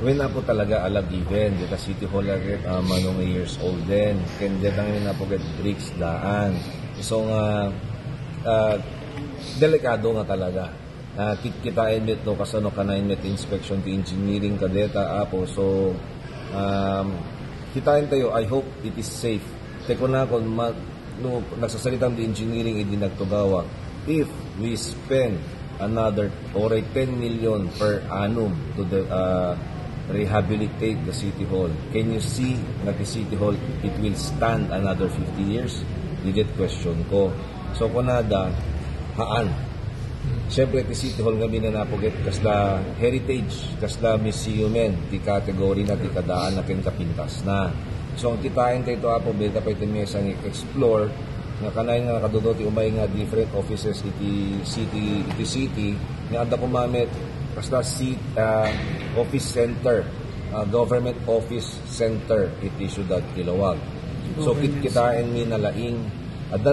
when na po talaga alam even, dito City Hall agad, manong years old din. Kaya dito na po agad bricks daan. So nga, delikado nga talaga. Kitain met no kasano kanain met inspection ti engineering kadeta apo. So, kitain tayo, I hope it is safe. Teko na kung nagsasalitang di engineering hindi nagtugawa, if we spend another or 10 million per annum to the rehabilitate the City Hall, can you see that the City Hall, it will stand another 50 years? Didit question ko. So kunada, haan. Siyempre, ti City Hall nga minanapoget kasla heritage, kasla museum ti kategory na ti kadaan na kapintas na. So, ang kitain tayo ito apo, beta pa ito mesang explore nga kanay nga kadudo ti umay nga different offices iti city nga anda kumamit kasla office center, government office center iti syudad Kilawag. So, kitain mi nalaing at